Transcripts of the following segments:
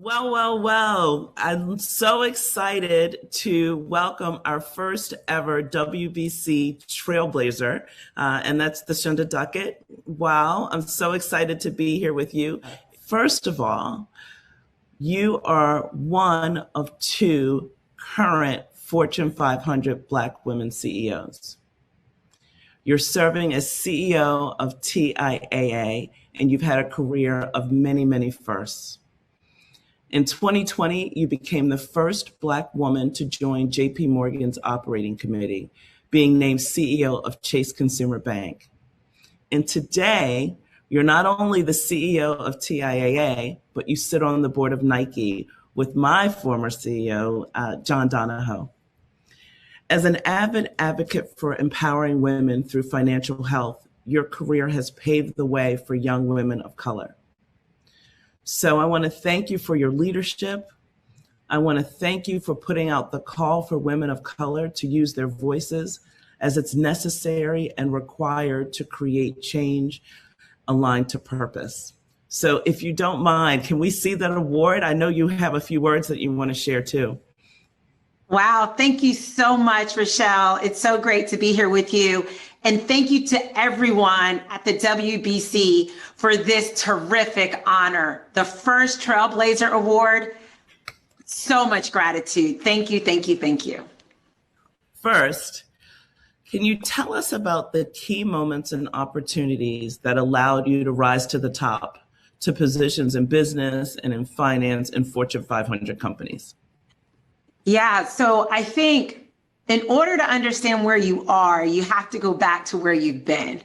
Well. I'm so excited to welcome our first ever WBC Trailblazer, and that's Thasunda Duckett. Wow, I'm so excited to be here with you. First of all, you are one of two current Fortune 500 Black women CEOs. You're serving as CEO of TIAA, and you've had a career of many, many firsts. In 2020, you became the first Black woman to join JP Morgan's operating committee, being named CEO of Chase Consumer Bank. And today, you're not only the CEO of TIAA, but you sit on the board of Nike with my former CEO, John Donahoe. As an avid advocate for empowering women through financial health, your career has paved the way for young women of color. So I want to thank you for your leadership. I want to thank you for putting out the call for women of color to use their voices as it's necessary and required to create change aligned to purpose. So if you don't mind, can we see that award? I know you have a few words that you want to share too. Wow, thank you so much, Richelle. It's so great to be here with you. And thank you to everyone at the WBC for this terrific honor. The first Trailblazer Award. So much gratitude. Thank you, thank you, thank you. First, can you tell us about the key moments and opportunities that allowed you to rise to the top, to positions in business and in finance in Fortune 500 companies? Yeah, so I think in order to understand where you are, you have to go back to where you've been.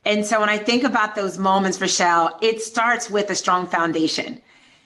And so when I think about those moments, Richelle, it starts with a strong foundation.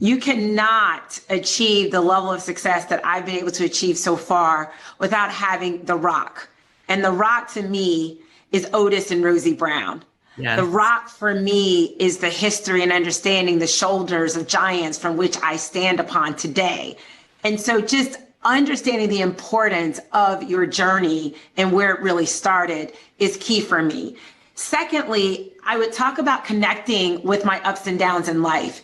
You cannot achieve the level of success that I've been able to achieve so far without having the rock. And the rock to me is Otis and Rosie Brown. Yes. The rock for me is the history and understanding the shoulders of giants from which I stand upon today. And so just understanding the importance of your journey and where it really started is key for me. Secondly, I would talk about connecting with my ups and downs in life,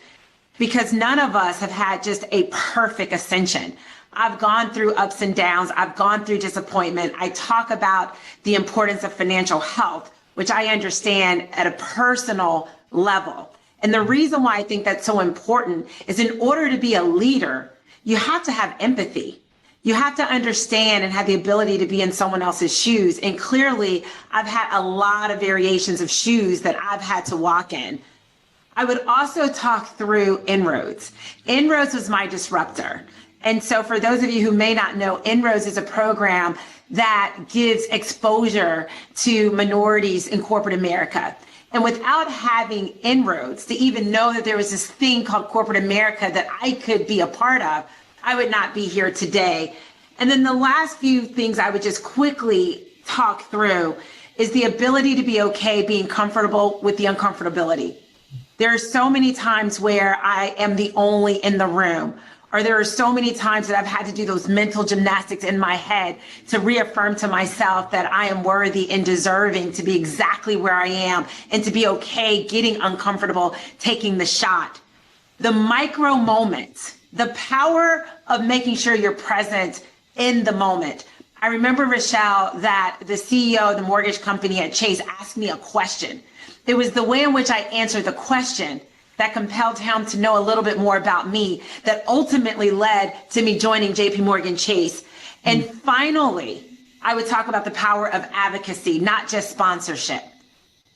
because none of us have had just a perfect ascension. I've gone through ups and downs. I've gone through disappointment. I talk about the importance of financial health, which I understand at a personal level. And the reason why I think that's so important is in order to be a leader, you have to have empathy. You have to understand and have the ability to be in someone else's shoes. And clearly, I've had a lot of variations of shoes that I've had to walk in. I would also talk through Inroads. Inroads was my disruptor. And so for those of you who may not know, Inroads is a program that gives exposure to minorities in corporate America. And without having Inroads, to even know that there was this thing called corporate America that I could be a part of, I would not be here today. And then the last few things I would just quickly talk through is the ability to be okay being comfortable with the uncomfortability. There are so many times where I am the only in the room, or there are so many times that I've had to do those mental gymnastics in my head to reaffirm to myself that I am worthy and deserving to be exactly where I am and to be okay getting uncomfortable, taking the shot. The micro moments, the power of making sure you're present in the moment. I remember, Richelle, that the CEO of the mortgage company at Chase asked me a question. It was the way in which I answered the question that compelled him to know a little bit more about me that ultimately led to me joining JP Morgan Chase. And finally, I would talk about the power of advocacy, not just sponsorship.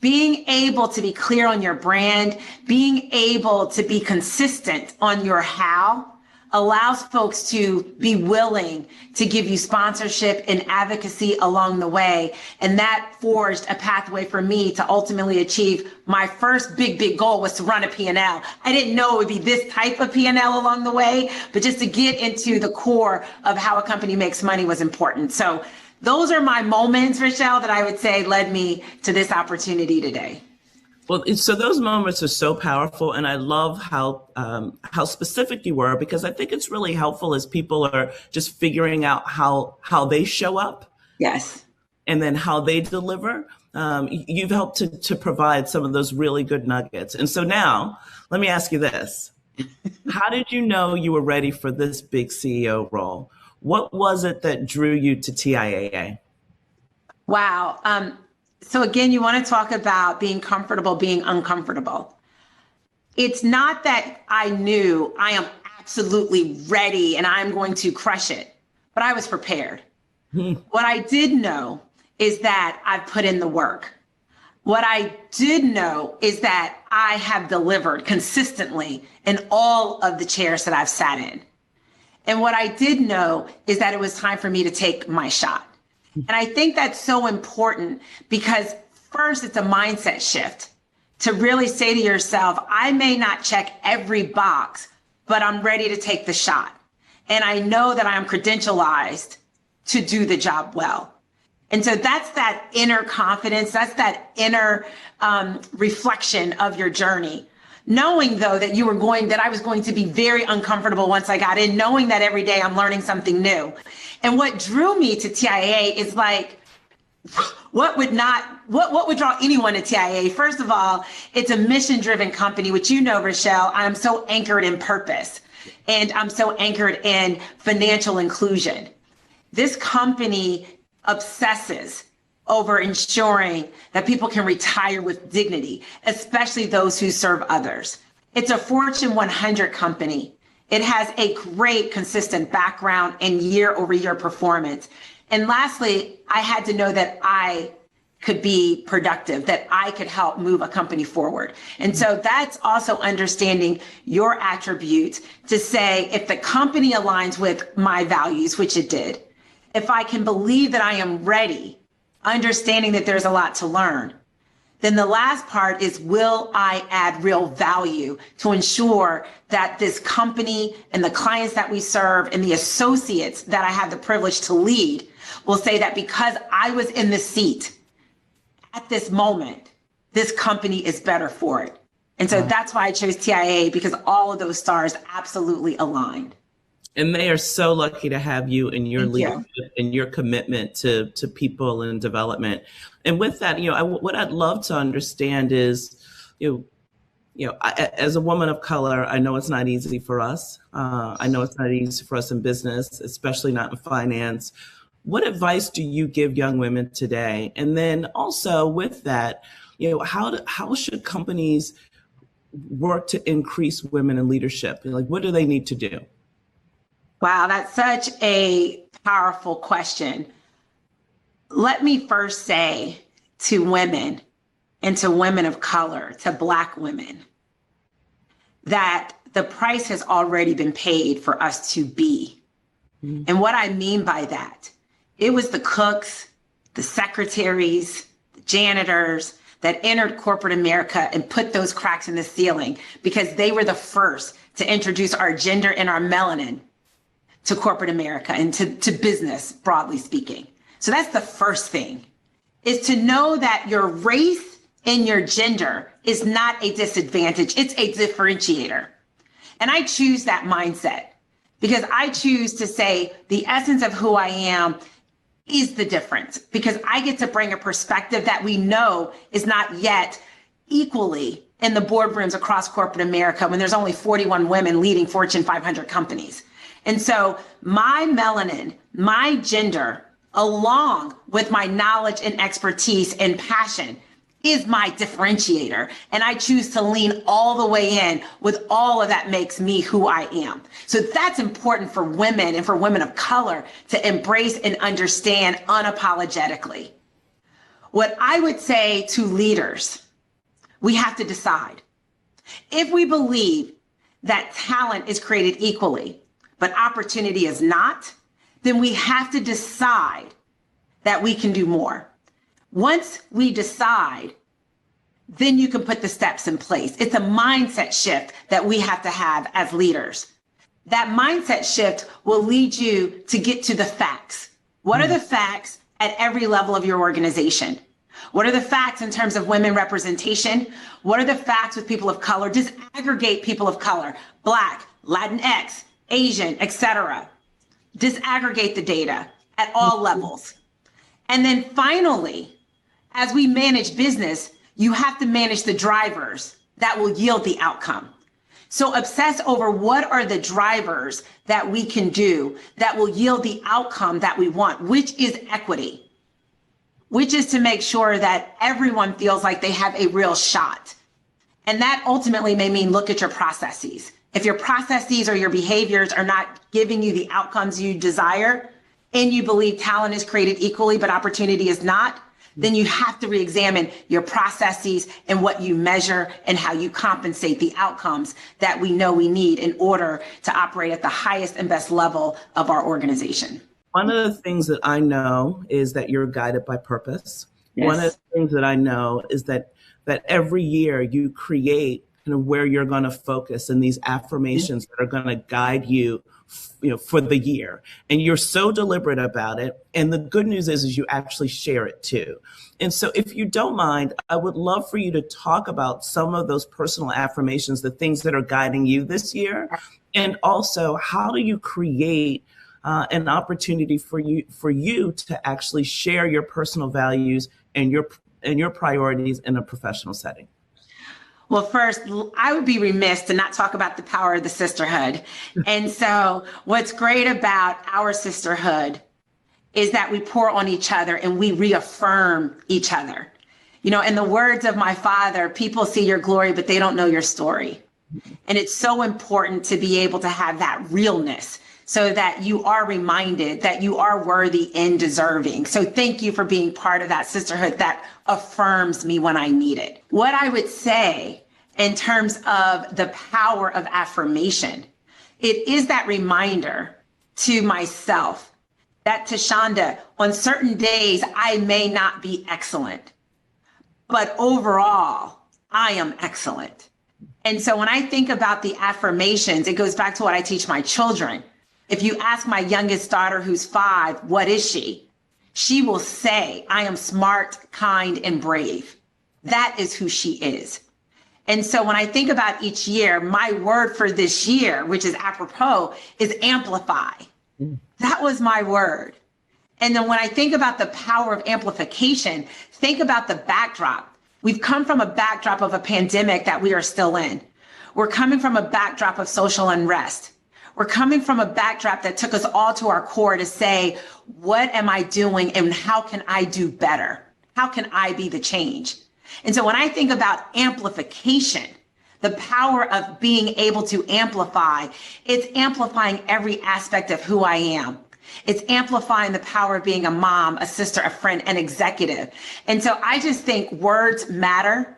Being able to be clear on your brand, being able to be consistent on your how allows folks to be willing to give you sponsorship and advocacy along the way. And that forged a pathway for me to ultimately achieve my first big goal was to run a P&L. I didn't know it would be this type of P&L along the way, but just to get into the core of how a company makes money was important. So those are my moments, Richelle, that I would say led me to this opportunity today. Well, so those moments are so powerful, and I love how specific you were, because I think it's really helpful as people are just figuring out how they show up. Yes. And then how they deliver. You've helped to provide some of those really good nuggets. And so now, let me ask you this. How did you know you were ready for this big CEO role? What was it that drew you to TIAA? Wow. So again, you want to talk about being comfortable, being uncomfortable. It's not that I knew I am absolutely ready and I'm going to crush it, but I was prepared. What I did know is that I've put in the work. What I did know is that I have delivered consistently in all of the chairs that I've sat in. And what I did know is that it was time for me to take my shot. And I think that's so important because first, it's a mindset shift to really say to yourself, I may not check every box, but I'm ready to take the shot. And I know that I'm credentialized to do the job well. And so that's that inner confidence. That's that inner reflection of your journey. Knowing though that I was going to be very uncomfortable once I got in, knowing that every day I'm learning something new. And what drew me to TIAA is like, what would draw anyone to TIAA? First of all, it's a mission-driven company, which you know, Richelle, I'm so anchored in purpose and I'm so anchored in financial inclusion. This company obsesses over ensuring that people can retire with dignity, especially those who serve others. It's a Fortune 100 company. It has a great consistent background and year-over-year performance. And lastly, I had to know that I could be productive, that I could help move a company forward. And so that's also understanding your attributes to say, if the company aligns with my values, which it did, if I can believe that I am ready, understanding that there's a lot to learn, then the last part is, will I add real value to ensure that this company and the clients that we serve and the associates that I have the privilege to lead will say that because I was in the seat at this moment, this company is better for it. And so that's why I chose TIAA, because all of those stars absolutely aligned. And they are so lucky to have you and your leadership and your commitment to people and development. And with that, what I'd love to understand is, as a woman of color, I know it's not easy for us. I know it's not easy for us in business, especially not in finance. What advice do you give young women today? And then also with that, how should companies work to increase women in leadership? Like, what do they need to do? Wow, that's such a powerful question. Let me first say to women and to women of color, to Black women, that the price has already been paid for us to be. And what I mean by that, it was the cooks, the secretaries, the janitors that entered corporate America and put those cracks in the ceiling because they were the first to introduce our gender and our melanin to corporate America and to business, broadly speaking. So that's the first thing, is to know that your race and your gender is not a disadvantage, it's a differentiator. And I choose that mindset because I choose to say the essence of who I am is the difference, because I get to bring a perspective that we know is not yet equally in the boardrooms across corporate America when there's only 41 women leading Fortune 500 companies. And so my melanin, my gender, along with my knowledge and expertise and passion is my differentiator. And I choose to lean all the way in with all of that makes me who I am. So that's important for women and for women of color to embrace and understand unapologetically. What I would say to leaders, we have to decide. If we believe that talent is created equally, but opportunity is not, then we have to decide that we can do more. Once we decide, then you can put the steps in place. It's a mindset shift that we have to have as leaders. That mindset shift will lead you to get to the facts. What are the facts at every level of your organization? What are the facts in terms of women representation? What are the facts with people of color? Disaggregate people of color, Black, Latinx, Asian, etc. Disaggregate the data at all levels. And then finally, as we manage business, you have to manage the drivers that will yield the outcome. So obsess over what are the drivers that we can do that will yield the outcome that we want, which is equity, which is to make sure that everyone feels like they have a real shot. And that ultimately may mean look at your processes. If your processes or your behaviors are not giving you the outcomes you desire, and you believe talent is created equally, but opportunity is not, then you have to re-examine your processes and what you measure and how you compensate the outcomes that we know we need in order to operate at the highest and best level of our organization. One of the things that I know is that you're guided by purpose. Yes. One of the things that I know is that every year you create kind of where you're going to focus and these affirmations that are going to guide you, for the year. And you're so deliberate about it. And the good news is you actually share it too. And so if you don't mind, I would love for you to talk about some of those personal affirmations, the things that are guiding you this year. And also, how do you create an opportunity for you to actually share your personal values and your priorities in a professional setting? Well, first, I would be remiss to not talk about the power of the sisterhood. And so what's great about our sisterhood is that we pour on each other and we reaffirm each other. In the words of my father, people see your glory, but they don't know your story. And it's so important to be able to have that realness so that you are reminded that you are worthy and deserving. So thank you for being part of that sisterhood that affirms me when I need it. What I would say in terms of the power of affirmation, it is that reminder to myself that, Thasunda, on certain days, I may not be excellent, but overall, I am excellent. And so when I think about the affirmations, it goes back to what I teach my children. If you ask my youngest daughter, who's 5, what is she? She will say, I am smart, kind, and brave. That is who she is. And so when I think about each year, my word for this year, which is apropos, is amplify. That was my word. And then when I think about the power of amplification, think about the backdrop. We've come from a backdrop of a pandemic that we are still in. We're coming from a backdrop of social unrest. We're coming from a backdrop that took us all to our core to say, what am I doing and how can I do better? How can I be the change? And so when I think about amplification, the power of being able to amplify, it's amplifying every aspect of who I am. It's amplifying the power of being a mom, a sister, a friend, an executive. And so I just think words matter.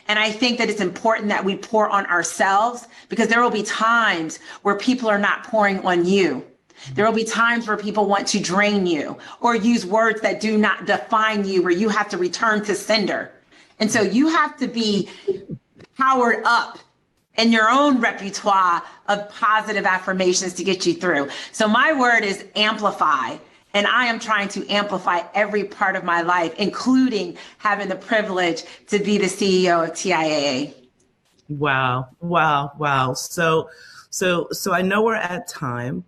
And I think that it's important that we pour on ourselves, because there will be times where people are not pouring on you. There will be times where people want to drain you or use words that do not define you, where you have to return to sender. And so you have to be powered up in your own repertoire of positive affirmations to get you through. So my word is amplify. And I am trying to amplify every part of my life, including having the privilege to be the CEO of TIAA. Wow. So I know we're at time.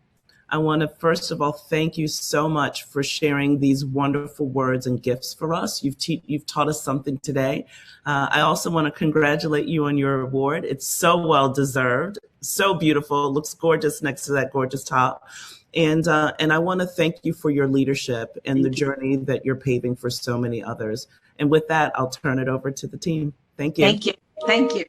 I want to, first of all, thank you so much for sharing these wonderful words and gifts for us. You've taught us something today. I also want to congratulate you on your award. It's so well deserved, so beautiful. It looks gorgeous next to that gorgeous top. And I want to thank you for your leadership and the journey that you're paving for so many others. And with that, I'll turn it over to the team. Thank you. Thank you.